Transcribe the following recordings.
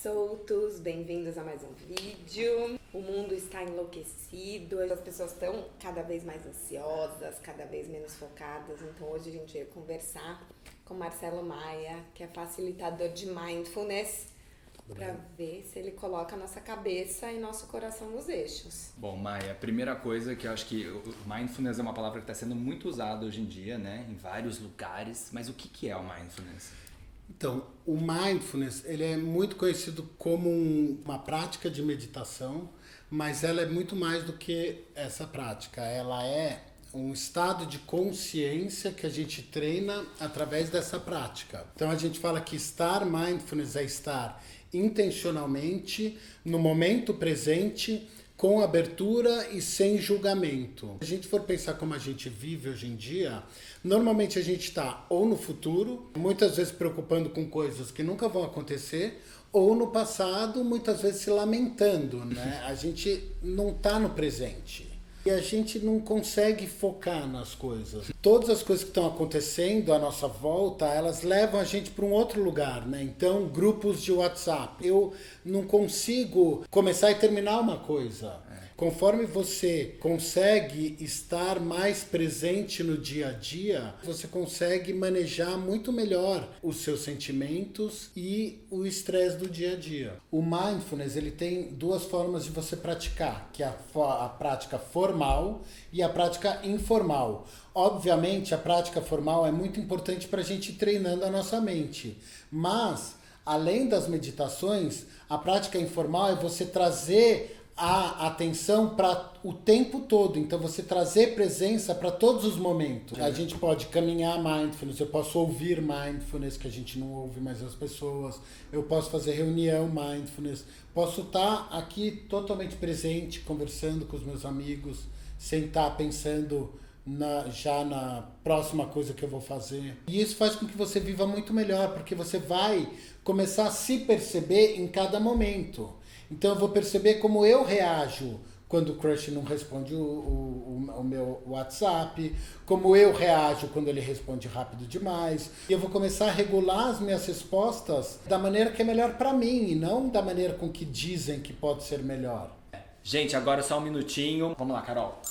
soltos, bem-vindos a mais um vídeo. O mundo está enlouquecido, as pessoas estão cada vez mais ansiosas, cada vez menos focadas. Então hoje a gente veio conversar com Marcelo Maia, que é facilitador de Mindfulness, para ver se ele coloca a nossa cabeça e nosso coração nos eixos. Bom, Maia, a primeira coisa que eu acho que o Mindfulness é uma palavra que está sendo muito usada hoje em dia, né? Em vários lugares. Mas o que é o Mindfulness? Então, o Mindfulness, ele é muito conhecido como uma prática de meditação, mas ela é muito mais do que essa prática. Ela é um estado de consciência que a gente treina através dessa prática. Então, a gente fala que estar Mindfulness é estar intencionalmente no momento presente, com abertura e sem julgamento. Se a gente for pensar como a gente vive hoje em dia, normalmente a gente está ou no futuro, muitas vezes preocupando com coisas que nunca vão acontecer, ou no passado, muitas vezes se lamentando, né? A gente não está no presente. E a gente não consegue focar nas coisas. Todas as coisas que estão acontecendo à nossa volta, elas levam a gente para um outro lugar, né? Então, grupos de WhatsApp. Eu não consigo começar e terminar uma coisa. Conforme você consegue estar mais presente no dia a dia, você consegue manejar muito melhor os seus sentimentos e o estresse do dia a dia. O Mindfulness, ele tem duas formas de você praticar, que é a prática formal e a prática informal. Obviamente, a prática formal é muito importante para a gente ir treinando a nossa mente, mas, além das meditações, a prática informal é você trazer a atenção para o tempo todo, então você trazer presença para todos os momentos. A gente pode caminhar Mindfulness, eu posso ouvir Mindfulness, que a gente não ouve mais as pessoas, eu posso fazer reunião Mindfulness, posso estar aqui totalmente presente, conversando com os meus amigos, sem estar pensando já na próxima coisa que eu vou fazer. E isso faz com que você viva muito melhor, porque você vai começar a se perceber em cada momento. Então eu vou perceber como eu reajo quando o crush não responde o meu WhatsApp, como eu reajo quando ele responde rápido demais. E eu vou começar a regular as minhas respostas da maneira que é melhor para mim e não da maneira com que dizem que pode ser melhor. Gente, agora só um minutinho. Vamos lá, Carol.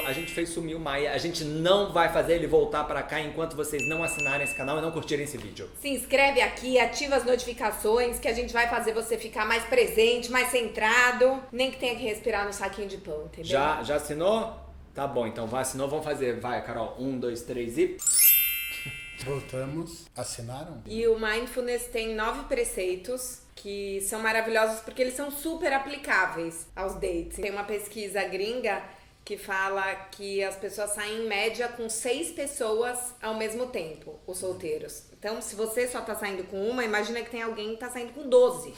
A gente fez sumir o Maia, a gente não vai fazer ele voltar pra cá enquanto vocês não assinarem esse canal e não curtirem esse vídeo. Se inscreve aqui, ativa as notificações que a gente vai fazer você ficar mais presente, mais centrado, nem que tenha que respirar no saquinho de pão, entendeu? Já assinou? Tá bom, então assinou, vamos fazer. Vai, Carol, 1, 2, 3 e... Voltamos. Assinaram? E o Mindfulness tem 9 preceitos que são maravilhosos porque eles são super aplicáveis aos dates. Tem uma pesquisa gringa que fala que as pessoas saem em média com 6 pessoas ao mesmo tempo, os solteiros. Então, se você só tá saindo com uma, imagina que tem alguém que tá saindo com 12.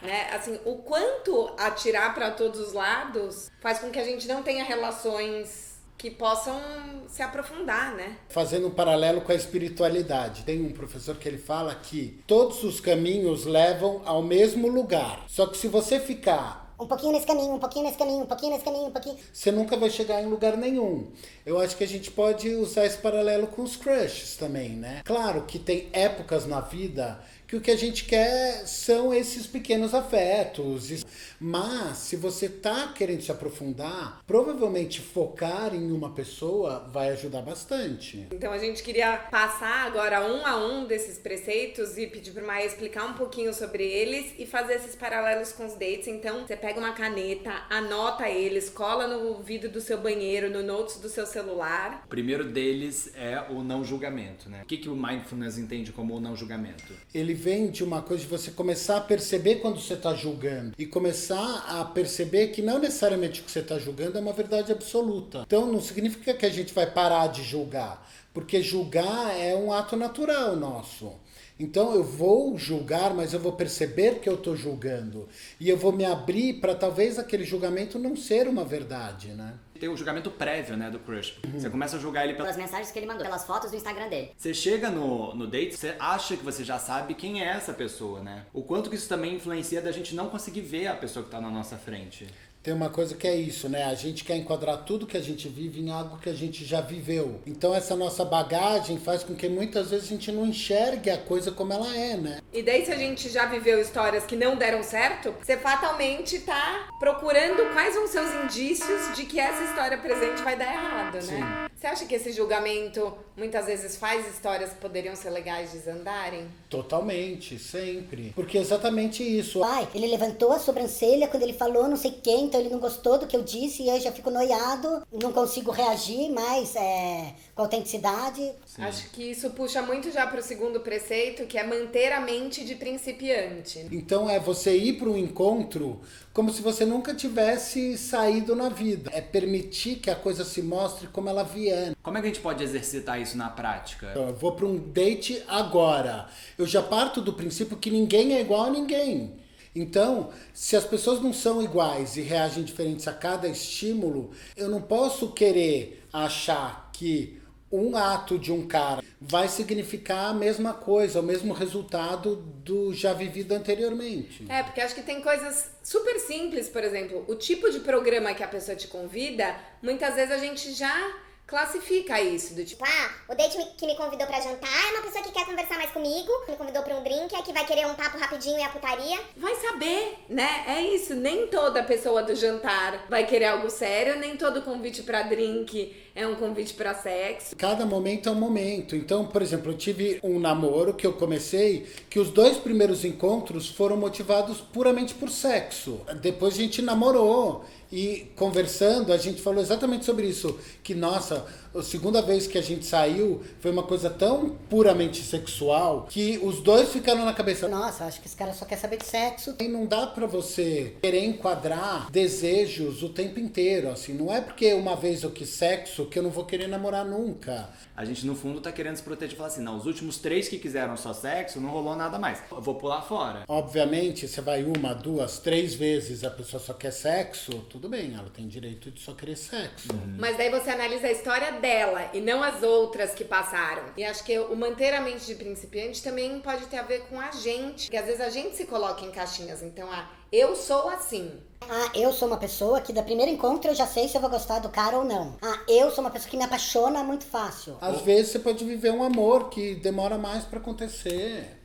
Né? Assim, o quanto atirar para todos os lados faz com que a gente não tenha relações que possam se aprofundar, né? Fazendo um paralelo com a espiritualidade. Tem um professor que ele fala que todos os caminhos levam ao mesmo lugar. Só que se você ficar um pouquinho nesse caminho, um pouquinho nesse caminho, um pouquinho nesse caminho, um pouquinho, você nunca vai chegar em lugar nenhum. Eu acho que a gente pode usar esse paralelo com os crushes também, né? Claro que tem épocas na vida que o que a gente quer são esses pequenos afetos. Mas, se você tá querendo se aprofundar, provavelmente focar em uma pessoa vai ajudar bastante. Então, a gente queria passar agora um a um desses preceitos e pedir pro Maia explicar um pouquinho sobre eles e fazer esses paralelos com os dates. Então, você pega uma caneta, anota eles, cola no vidro do seu banheiro, no notes do seu celular. O primeiro deles é o não julgamento, né? O que o Mindfulness entende como o não julgamento? Ele vem de uma coisa de você começar a perceber quando você está julgando e começar a perceber que não necessariamente o que você está julgando é uma verdade absoluta. Então não significa que a gente vai parar de julgar, porque julgar é um ato natural nosso. Então eu vou julgar, mas eu vou perceber que eu estou julgando. E eu vou me abrir para talvez aquele julgamento não ser uma verdade, né? Tem o julgamento prévio, né, do crush. Você começa a julgar ele pelas mensagens que ele mandou, pelas fotos do Instagram dele. Você chega no date, você acha que você já sabe quem é essa pessoa, né? O quanto que isso também influencia da gente não conseguir ver a pessoa que tá na nossa frente. Tem uma coisa que é isso, né? A gente quer enquadrar tudo que a gente vive em algo que a gente já viveu. Então essa nossa bagagem faz com que muitas vezes a gente não enxergue a coisa como ela é, né? E daí, se a gente já viveu histórias que não deram certo, você fatalmente tá procurando quais vão ser os indícios de que essa história presente vai dar errado, né? Sim. Você acha que esse julgamento muitas vezes faz histórias que poderiam ser legais desandarem? Totalmente, sempre. Porque é exatamente isso. Pai, ele levantou a sobrancelha quando ele falou não sei quem, então ele não gostou do que eu disse e eu já fico noiado, não consigo reagir mais com autenticidade. Sim. Acho que isso puxa muito já pro segundo preceito, que é manter a mente de principiante. Então é você ir para um encontro como se você nunca tivesse saído na vida. É permitir que a coisa se mostre como ela vier. Como é que a gente pode exercitar isso na prática? Então, eu vou para um date agora. Eu já parto do princípio que ninguém é igual a ninguém. Então, se as pessoas não são iguais e reagem diferentes a cada estímulo, eu não posso querer achar que um ato de um cara vai significar a mesma coisa, o mesmo resultado do já vivido anteriormente. É, porque acho que tem coisas super simples, por exemplo, o tipo de programa que a pessoa te convida, muitas vezes a gente já classifica isso, do tipo, o date que me convidou pra jantar é uma pessoa que quer conversar mais comigo, me convidou pra um drink, é que vai querer um papo rapidinho e a putaria. vai saber, né? É isso, nem toda pessoa do jantar vai querer algo sério, nem todo convite pra drink é um convite pra sexo. Cada momento é um momento. Então, por exemplo, eu tive um namoro que eu comecei, que os 2 primeiros encontros foram motivados puramente por sexo. Depois a gente namorou e conversando, a gente falou exatamente sobre isso. Que, nossa, a segunda vez que a gente saiu foi uma coisa tão puramente sexual que os 2 ficaram na cabeça. Nossa, acho que esse cara só quer saber de sexo. E não dá pra você querer enquadrar desejos o tempo inteiro, assim. Não é porque uma vez eu quis sexo que eu não vou querer namorar nunca. A gente, no fundo, tá querendo se proteger e falar assim, não, os últimos 3 que quiseram só sexo, não rolou nada mais. Eu vou pular fora. Obviamente, você vai 1, 2, 3 vezes, a pessoa só quer sexo, tudo bem, ela tem direito de só querer sexo. Mas daí você analisa a história dela e não as outras que passaram. E acho que o manter a mente de principiante também pode ter a ver com a gente. Porque às vezes a gente se coloca em caixinhas. Então, eu sou assim. Eu sou uma pessoa que da primeiro encontro eu já sei se eu vou gostar do cara ou não. Eu sou uma pessoa que me apaixona muito fácil. Às vezes você pode viver um amor que demora mais pra acontecer.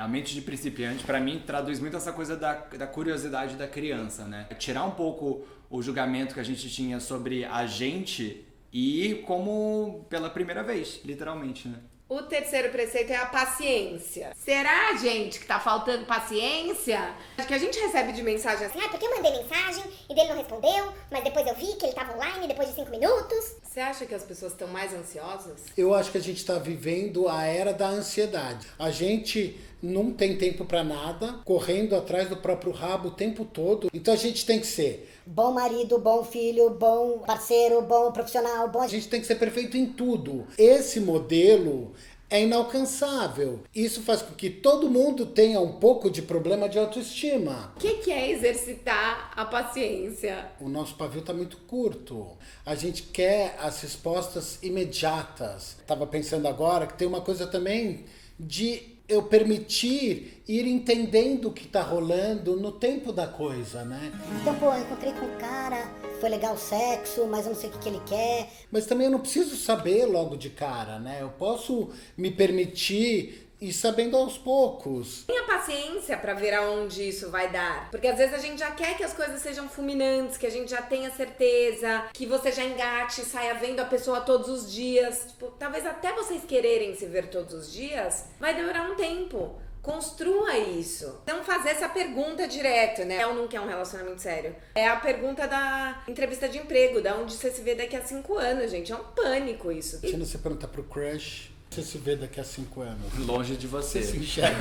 A mente de principiante, pra mim, traduz muito essa coisa da curiosidade da criança, né? Tirar um pouco o julgamento que a gente tinha sobre a gente e ir como pela primeira vez, literalmente, né? O terceiro preceito é a paciência. Será, gente, que tá faltando paciência? Acho que a gente recebe de mensagem assim, Porque eu mandei mensagem e dele não respondeu, mas depois eu vi que ele tava online depois de 5 minutos. você acha que as pessoas estão mais ansiosas? Eu acho que a gente está vivendo a era da ansiedade. A gente não tem tempo para nada, correndo atrás do próprio rabo o tempo todo. Então a gente tem que ser Bom marido, bom filho, bom parceiro, bom profissional, bom... A gente tem que ser perfeito em tudo. Esse modelo é inalcançável. Isso faz com que todo mundo tenha um pouco de problema de autoestima. O que é exercitar a paciência? O nosso pavio está muito curto. A gente quer as respostas imediatas. Estava pensando agora que tem uma coisa também de eu permitir ir entendendo o que tá rolando no tempo da coisa, né? Então, eu encontrei com um cara, foi legal o sexo, mas eu não sei o que ele quer. Mas também eu não preciso saber logo de cara, né? Eu posso me permitir ir sabendo aos poucos. Tenha paciência pra ver aonde isso vai dar. Porque às vezes a gente já quer que as coisas sejam fulminantes, que a gente já tenha certeza, que você já engate e saia vendo a pessoa todos os dias. Tipo, talvez até vocês quererem se ver todos os dias, vai demorar um tempo. Construa isso. Não fazer essa pergunta direto, né? Ou não quer um relacionamento sério. É a pergunta da entrevista de emprego, da onde você se vê daqui a 5 anos, gente. É um pânico isso. Imagina você perguntar pro crush, você se vê daqui a 5 anos. Longe de você. Você se enxerga.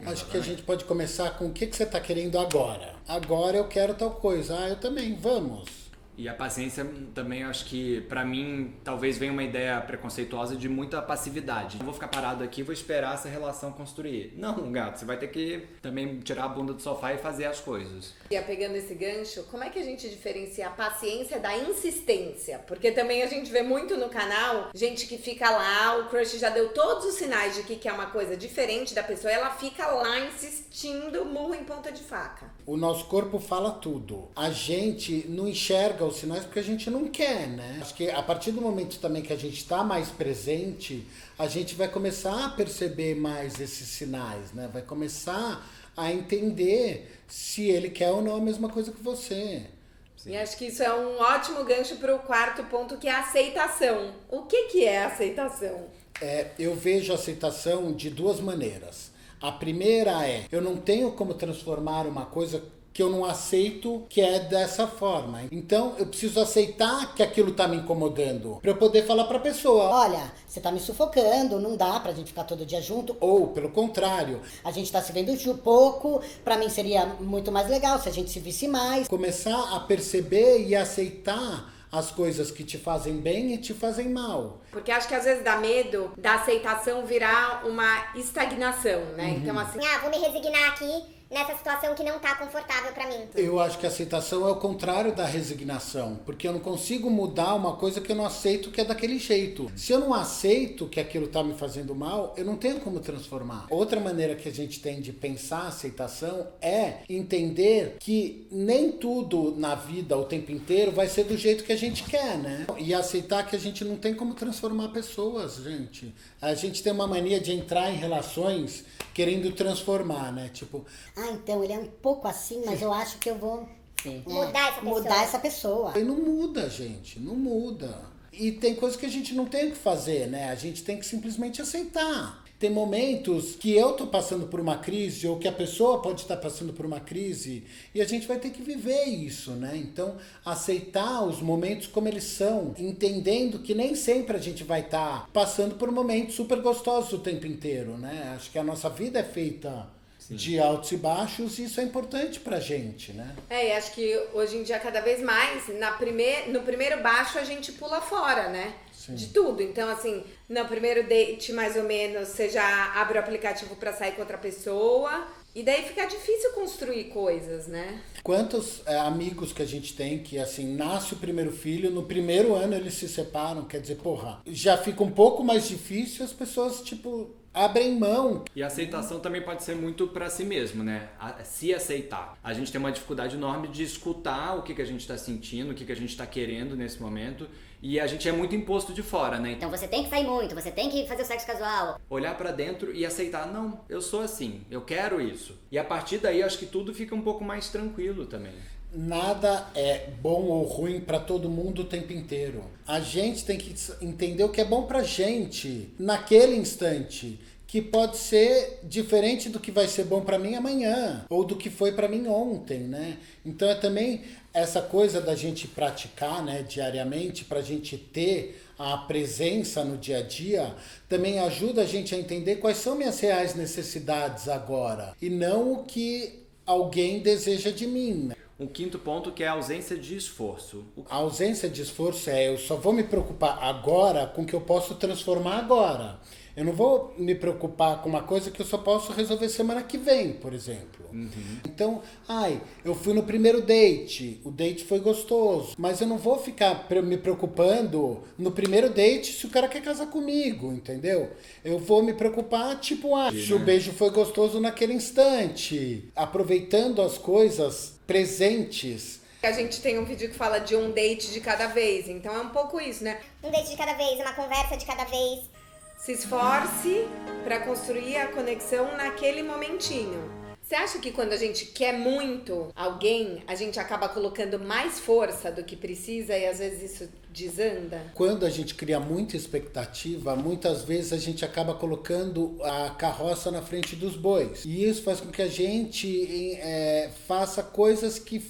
Acho que a gente pode começar com o que você tá querendo agora. Agora eu quero tal coisa. Eu também, vamos. E a paciência também, acho que pra mim talvez venha uma ideia preconceituosa de muita passividade. Eu vou ficar parado aqui e vou esperar essa relação construir. Não, gato, você vai ter que também tirar a bunda do sofá e fazer as coisas. E pegando esse gancho, como é que a gente diferencia a paciência da insistência? Porque também a gente vê muito no canal gente que fica lá, o crush já deu todos os sinais de que quer uma coisa diferente da pessoa e ela fica lá insistindo muito ponta de faca. O nosso corpo fala tudo. A gente não enxerga os sinais porque a gente não quer, né? Acho que a partir do momento também que a gente está mais presente, a gente vai começar a perceber mais esses sinais, né? Vai começar a entender se ele quer ou não a mesma coisa que você. Sim. E acho que isso é um ótimo gancho para o quarto ponto, que é a aceitação. O que é a aceitação? Eu vejo a aceitação de duas maneiras. A primeira é, eu não tenho como transformar uma coisa que eu não aceito que é dessa forma. Então, eu preciso aceitar que aquilo tá me incomodando para eu poder falar pra pessoa. Olha, você tá me sufocando, não dá pra gente ficar todo dia junto. Ou, pelo contrário, a gente tá se vendo pouco, pra mim seria muito mais legal se a gente se visse mais. Começar a perceber e aceitar as coisas que te fazem bem e te fazem mal. Porque acho que às vezes dá medo da aceitação virar uma estagnação, né? Então assim... vou me resignar aqui nessa situação que não tá confortável pra mim. Eu acho que a aceitação é o contrário da resignação, porque eu não consigo mudar uma coisa que eu não aceito que é daquele jeito. Se eu não aceito que aquilo tá me fazendo mal, eu não tenho como transformar. Outra maneira que a gente tem de pensar a aceitação é entender que nem tudo na vida o tempo inteiro vai ser do jeito que a gente quer, né? E aceitar que a gente não tem como transformar pessoas, gente. A gente tem uma mania de entrar em relações querendo transformar, né? Tipo... então ele é um pouco assim, mas eu acho que eu vou Mudar essa pessoa. E não muda, gente. Não muda. E tem coisas que a gente não tem o que fazer, né? A gente tem que simplesmente aceitar. Tem momentos que eu tô passando por uma crise ou que a pessoa pode estar passando por uma crise e a gente vai ter que viver isso, né? Então, aceitar os momentos como eles são, entendendo que nem sempre a gente vai estar passando por momentos super gostosos o tempo inteiro, né? Acho que a nossa vida é feita de altos e baixos, e isso é importante pra gente, né? E acho que hoje em dia, cada vez mais, no primeiro baixo a gente pula fora, né? Sim. De tudo. Então, assim, no primeiro date, mais ou menos, você já abre o aplicativo pra sair com outra pessoa, e daí fica difícil construir coisas, né? Quantos amigos que a gente tem que, assim, nasce o primeiro filho, no primeiro ano eles se separam, quer dizer, já fica um pouco mais difícil, as pessoas, tipo... abrem mão. E a aceitação também pode ser muito pra si mesmo, né? Se aceitar. A gente tem uma dificuldade enorme de escutar o que a gente tá sentindo, o que a gente tá querendo nesse momento. E a gente é muito imposto de fora, né? Então você tem que sair muito, você tem que fazer o sexo casual. Olhar pra dentro e aceitar, não, eu sou assim, eu quero isso. E a partir daí, acho que tudo fica um pouco mais tranquilo também. Nada é bom ou ruim pra todo mundo o tempo inteiro. A gente tem que entender o que é bom pra gente naquele instante, que pode ser diferente do que vai ser bom pra mim amanhã, ou do que foi pra mim ontem, né? Então é também essa coisa da gente praticar, né, diariamente, pra gente ter a presença no dia a dia, também ajuda a gente a entender quais são minhas reais necessidades agora, e não o que alguém deseja de mim, né? Um quinto ponto que é a ausência de esforço. A ausência de esforço eu só vou me preocupar agora com o que eu posso transformar agora. Eu não vou me preocupar com uma coisa que eu só posso resolver semana que vem, por exemplo. Então, eu fui no primeiro date, o date foi gostoso, mas eu não vou ficar me preocupando no primeiro date se o cara quer casar comigo, entendeu? Eu vou me preocupar, se o beijo foi gostoso naquele instante, aproveitando as coisas presentes. A gente tem um vídeo que fala de um date de cada vez, então é um pouco isso, né? Um date de cada vez, uma conversa de cada vez. Se esforce para construir a conexão naquele momentinho. Você acha que quando a gente quer muito alguém, a gente acaba colocando mais força do que precisa e às vezes isso desanda? Quando a gente cria muita expectativa, muitas vezes a gente acaba colocando a carroça na frente dos bois. E isso faz com que a gente faça coisas que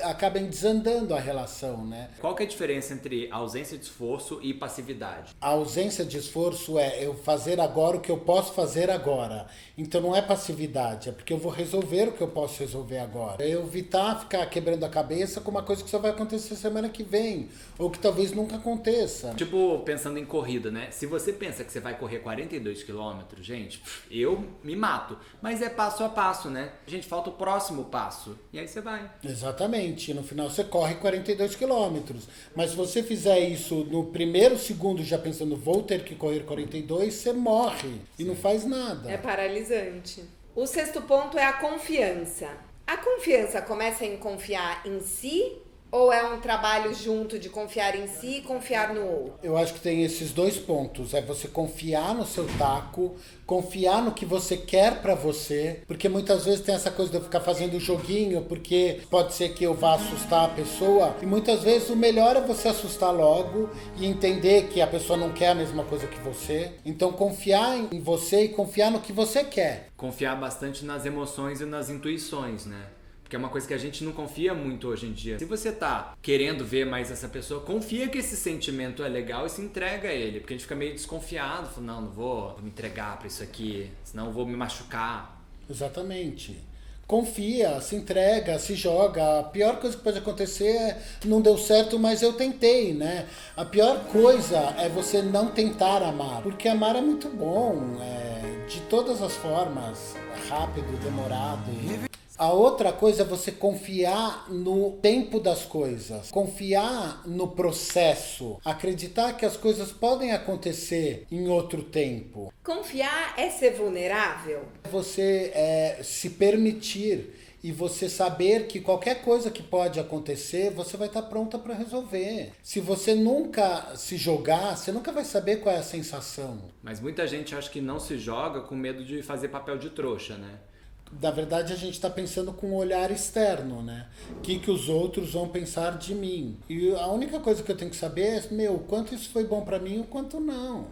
acabem desandando a relação, né? Qual que é a diferença entre ausência de esforço e passividade? A ausência de esforço é eu fazer agora o que eu posso fazer agora. Então não é passividade, é porque eu vou resolver o que eu posso resolver agora. É eu evitar ficar quebrando a cabeça com uma coisa que só vai acontecer semana que vem, ou que talvez nunca aconteça. Tipo, pensando em corrida, né? Se você pensa que você vai correr 42 quilômetros, gente, eu me mato. Mas é passo a passo, né? Gente, falta o próximo passo. E aí você vai. Exatamente. No final você corre 42 quilômetros. Mas se você fizer isso no primeiro segundo já pensando, vou ter que correr 42, você morre. E não faz nada. É paralisante. O 6º ponto é a confiança. A confiança começa em confiar em si ou é um trabalho junto de confiar em si e confiar no outro? Eu acho que tem esses 2 pontos. É você confiar no seu taco, confiar no que você quer pra você, porque muitas vezes tem essa coisa de eu ficar fazendo joguinho, porque pode ser que eu vá assustar a pessoa, e muitas vezes o melhor é você assustar logo e entender que a pessoa não quer a mesma coisa que você. Então confiar em você e confiar no que você quer. Confiar bastante nas emoções e nas intuições, né? Que é uma coisa que a gente não confia muito hoje em dia. Se você tá querendo ver mais essa pessoa, confia que esse sentimento é legal e se entrega a ele. Porque a gente fica meio desconfiado, fala, não vou me entregar pra isso aqui, senão eu vou me machucar. Exatamente. Confia, se entrega, se joga. A pior coisa que pode acontecer é não deu certo, mas eu tentei, né? A pior coisa é você não tentar amar. Porque amar é muito bom, de todas as formas. Rápido, demorado. A outra coisa é você confiar no tempo das coisas, confiar no processo, acreditar que as coisas podem acontecer em outro tempo. Confiar é ser vulnerável? Você se permitir e você saber que qualquer coisa que pode acontecer, você vai estar pronta para resolver. Se você nunca se jogar, você nunca vai saber qual é a sensação. Mas muita gente acha que não se joga com medo de fazer papel de trouxa, né? Na verdade, a gente está pensando com um olhar externo, né? O que os outros vão pensar de mim. E a única coisa que eu tenho que saber é, quanto isso foi bom para mim e o quanto não.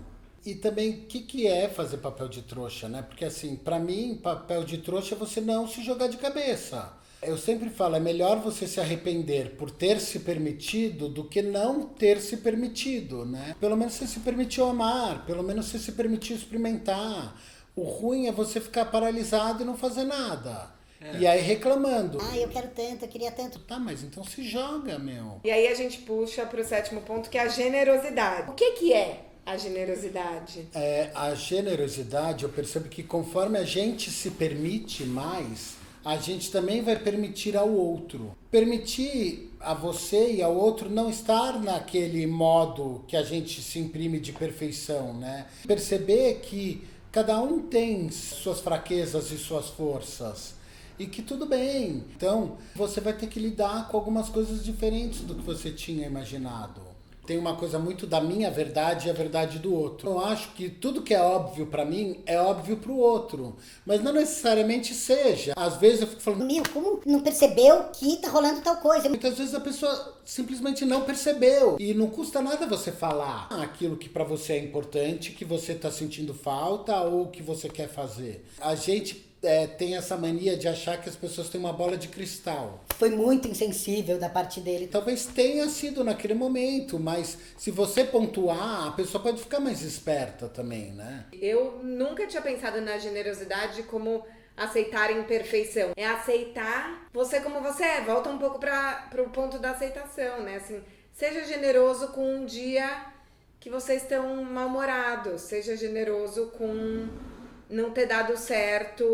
E também, o que é fazer papel de trouxa, né? Porque, assim, para mim, papel de trouxa é você não se jogar de cabeça. Eu sempre falo, é melhor você se arrepender por ter se permitido do que não ter se permitido, né? Pelo menos você se permitiu amar, pelo menos você se permitiu experimentar. O ruim é você ficar paralisado e não fazer nada. E aí reclamando. Eu quero tanto, eu queria tanto. Tá, mas então se joga, meu. E aí a gente puxa pro 7º ponto, que é a generosidade. O que é a generosidade? A generosidade, eu percebo que conforme a gente se permite mais, a gente também vai permitir ao outro. Permitir a você e ao outro não estar naquele modo que a gente se imprime de perfeição, né? Perceber que cada um tem suas fraquezas e suas forças. E que tudo bem. Então, você vai ter que lidar com algumas coisas diferentes do que você tinha imaginado. Tem uma coisa muito da minha verdade e a verdade do outro. Eu acho que tudo que é óbvio pra mim é óbvio pro outro. Mas não necessariamente seja. Às vezes eu fico falando... Como não percebeu que tá rolando tal coisa? Muitas vezes a pessoa simplesmente não percebeu. E não custa nada você falar aquilo que pra você é importante, que você tá sentindo falta ou que você quer fazer. A gente... tem essa mania de achar que as pessoas têm uma bola de cristal. Foi muito insensível da parte dele. Talvez tenha sido naquele momento, mas se você pontuar, a pessoa pode ficar mais esperta também, né? Eu nunca tinha pensado na generosidade como aceitar a imperfeição. É aceitar você como você é. Volta um pouco pro ponto da aceitação, né? Assim, seja generoso com um dia que vocês estão mal-humorados. Seja generoso com... não ter dado certo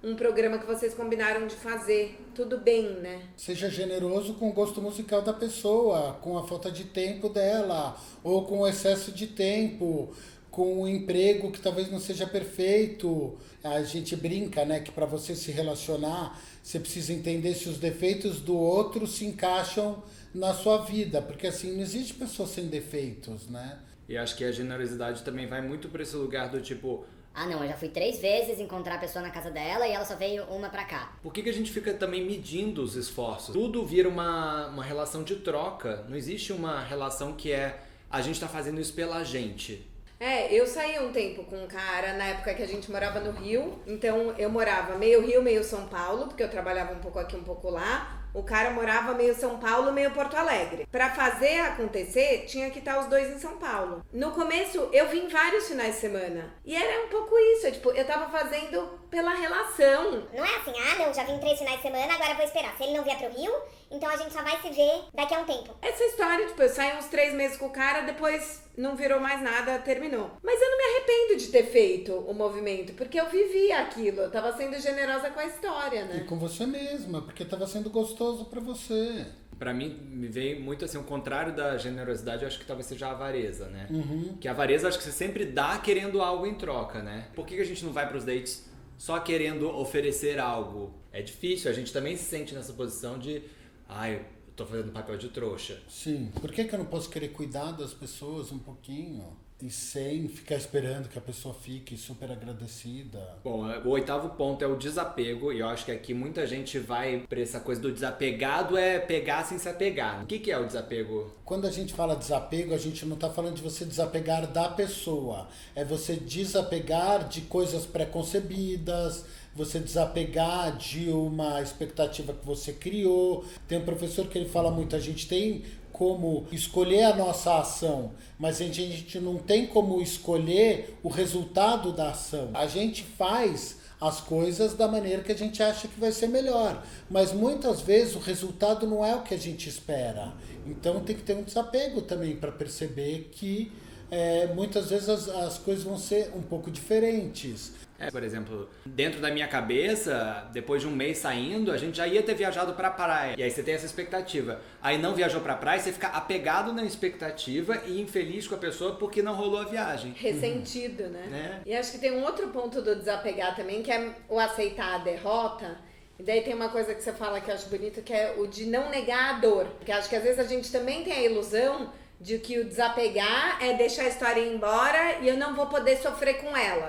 um programa que vocês combinaram de fazer. Tudo bem, né? Seja generoso com o gosto musical da pessoa, com a falta de tempo dela, ou com o excesso de tempo, com o emprego que talvez não seja perfeito. A gente brinca, né, que para você se relacionar, você precisa entender se os defeitos do outro se encaixam na sua vida, porque assim, não existe pessoa sem defeitos, né? E acho que a generosidade também vai muito para esse lugar do tipo... não, eu já fui 3 vezes encontrar a pessoa na casa dela e ela só veio uma pra cá. Por que a gente fica também medindo os esforços? Tudo vira uma relação de troca. Não existe uma relação que é a gente tá fazendo isso pela gente. Eu saí um tempo com um cara na época que a gente morava no Rio. Então eu morava meio Rio, meio São Paulo, porque eu trabalhava um pouco aqui, um pouco lá. O cara morava meio São Paulo, meio Porto Alegre. Pra fazer acontecer, tinha que estar os dois em São Paulo. No começo, eu vim vários finais de semana. E era um pouco isso, eu tava fazendo pela relação. Não é assim, não, já vim 3 finais de semana, agora vou esperar. Se ele não vier pro Rio, então a gente só vai se ver daqui a um tempo. Essa história, eu saí uns 3 meses com o cara, depois não virou mais nada, terminou. Mas eu não me arrependo de ter feito o movimento, porque eu vivi aquilo, eu tava sendo generosa com a história, né? E com você mesma, porque tava sendo gostoso pra você. Pra mim, me veio muito assim, o contrário da generosidade, eu acho que talvez seja a avareza, né? Uhum. Que a avareza, acho que você sempre dá querendo algo em troca, né? Por que a gente não vai pros dates só querendo oferecer algo. É difícil, a gente também se sente nessa posição de, eu tô fazendo papel de trouxa. Sim, por que eu não posso querer cuidar das pessoas um pouquinho? E sem ficar esperando que a pessoa fique super agradecida. Bom, o 8º ponto é o desapego, e eu acho que aqui muita gente vai pra essa coisa do desapegado é pegar sem se apegar. O que é o desapego? Quando a gente fala desapego, a gente não tá falando de você desapegar da pessoa. É você desapegar de coisas pré-concebidas, você desapegar de uma expectativa que você criou. Tem um professor que ele fala muito, a gente tem como escolher a nossa ação, mas a gente não tem como escolher o resultado da ação. A gente faz as coisas da maneira que a gente acha que vai ser melhor, mas muitas vezes o resultado não é o que a gente espera. Então tem que ter um desapego também para perceber que muitas vezes as coisas vão ser um pouco diferentes. Por exemplo, dentro da minha cabeça, depois de um mês saindo, a gente já ia ter viajado pra praia. E aí você tem essa expectativa. Aí não viajou pra praia, você fica apegado na expectativa e infeliz com a pessoa porque não rolou a viagem. Ressentido, né? E acho que tem um outro ponto do desapegar também, que é o aceitar a derrota. E daí tem uma coisa que você fala que eu acho bonito, que é o de não negar a dor. Porque acho que às vezes a gente também tem a ilusão de que o desapegar é deixar a história ir embora e eu não vou poder sofrer com ela.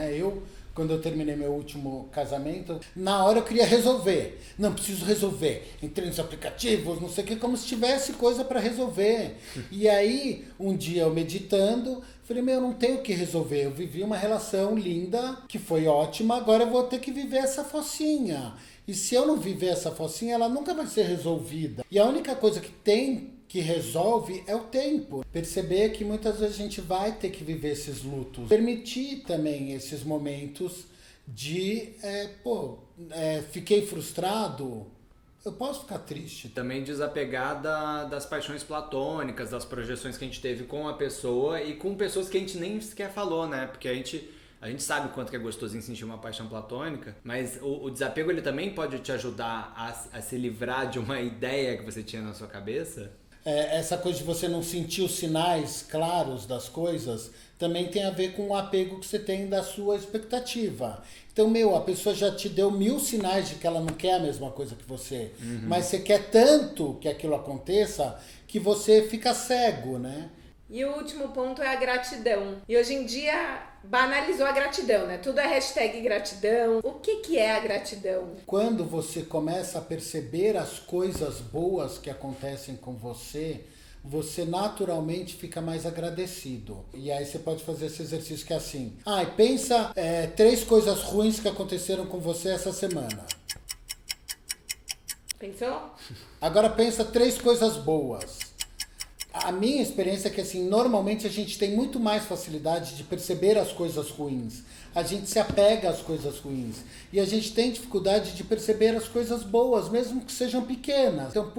Quando eu terminei meu último casamento, na hora eu queria resolver. Não, preciso resolver. Entrei nos aplicativos, não sei o que, como se tivesse coisa para resolver. E aí, um dia eu meditando, falei, eu não tenho o que resolver. Eu vivi uma relação linda, que foi ótima, agora eu vou ter que viver essa focinha. E se eu não viver essa focinha, ela nunca vai ser resolvida. E a única coisa que resolve é o tempo. Perceber que muitas vezes a gente vai ter que viver esses lutos. Permitir também esses momentos de, fiquei frustrado, eu posso ficar triste. Também desapegar das paixões platônicas, das projeções que a gente teve com a pessoa e com pessoas que a gente nem sequer falou, né? Porque a gente sabe o quanto que é gostosinho sentir uma paixão platônica, mas o desapego ele também pode te ajudar a se livrar de uma ideia que você tinha na sua cabeça. Essa coisa de você não sentir os sinais claros das coisas também tem a ver com o apego que você tem da sua expectativa. Então, a pessoa já te deu 1000 sinais de que ela não quer a mesma coisa que você, mas você quer tanto que aquilo aconteça que você fica cego, né? E o último ponto é a gratidão. E hoje em dia banalizou a gratidão, né? Tudo é hashtag gratidão. O que é a gratidão? Quando você começa a perceber as coisas boas que acontecem com você, você naturalmente fica mais agradecido. E aí você pode fazer esse exercício que é assim. Pensa 3 coisas ruins que aconteceram com você essa semana. Pensou? Agora pensa 3 coisas boas. A minha experiência é que, assim, normalmente a gente tem muito mais facilidade de perceber as coisas ruins. A gente se apega às coisas ruins. E a gente tem dificuldade de perceber as coisas boas, mesmo que sejam pequenas. Então,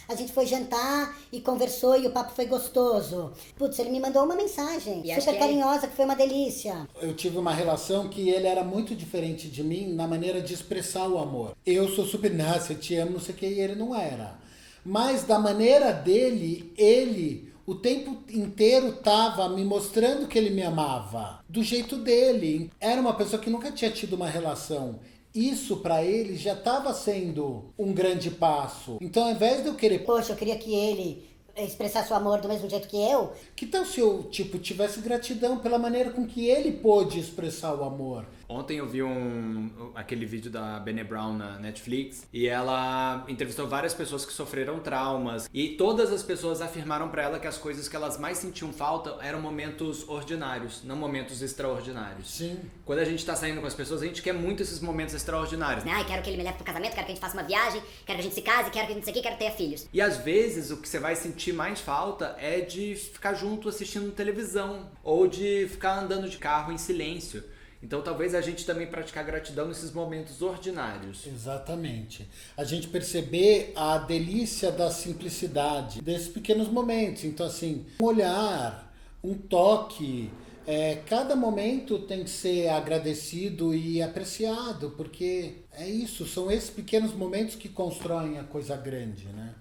a gente foi jantar e conversou e o papo foi gostoso. Ele me mandou uma mensagem super carinhosa, que foi uma delícia. Eu tive uma relação que ele era muito diferente de mim na maneira de expressar o amor. Eu sou super, eu te amo, não sei o que, e ele não era. Mas da maneira dele, ele o tempo inteiro estava me mostrando que ele me amava. Do jeito dele. Era uma pessoa que nunca tinha tido uma relação. Isso para ele já estava sendo um grande passo. Então, ao invés de eu querer... eu queria que ele expressasse o amor do mesmo jeito que eu. Que tal se eu, tivesse gratidão pela maneira com que ele pôde expressar o amor? Ontem eu vi aquele vídeo da Brené Brown na Netflix e ela entrevistou várias pessoas que sofreram traumas e todas as pessoas afirmaram pra ela que as coisas que elas mais sentiam falta eram momentos ordinários, não momentos extraordinários. Sim. Quando a gente tá saindo com as pessoas, a gente quer muito esses momentos extraordinários. Quero que ele me leve pro casamento, quero que a gente faça uma viagem, quero que a gente se case, quero que a gente quero ter filhos. E às vezes o que você vai sentir mais falta é de ficar junto assistindo televisão ou de ficar andando de carro em silêncio. Então talvez a gente também praticar gratidão nesses momentos ordinários. Exatamente. A gente perceber a delícia da simplicidade desses pequenos momentos. Então, assim, um olhar, um toque, cada momento tem que ser agradecido e apreciado, porque é isso, são esses pequenos momentos que constroem a coisa grande, né?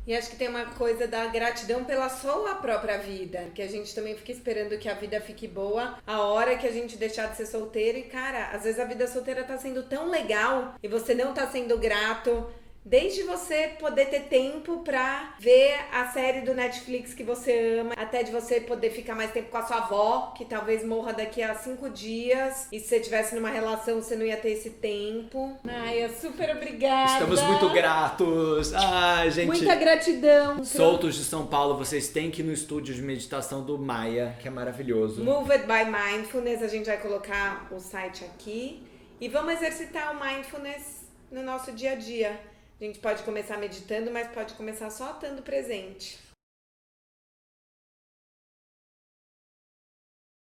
E acho que tem uma coisa da gratidão pela sua própria vida, que a gente também fica esperando que a vida fique boa a hora que a gente deixar de ser solteiro. E, cara, às vezes a vida solteira tá sendo tão legal e você não tá sendo grato. Desde você poder ter tempo pra ver a série do Netflix que você ama, até de você poder ficar mais tempo com a sua avó, que talvez morra daqui a 5 dias. E se você estivesse numa relação, você não ia ter esse tempo. Ai, super obrigada. Estamos muito gratos. Ai, gente. Muita gratidão. Soltos de São Paulo, vocês têm que ir no estúdio de meditação do Maia, que é maravilhoso. Moved by Mindfulness, a gente vai colocar o site aqui. E vamos exercitar o Mindfulness no nosso dia a dia. A gente pode começar meditando, mas pode começar só estando presente.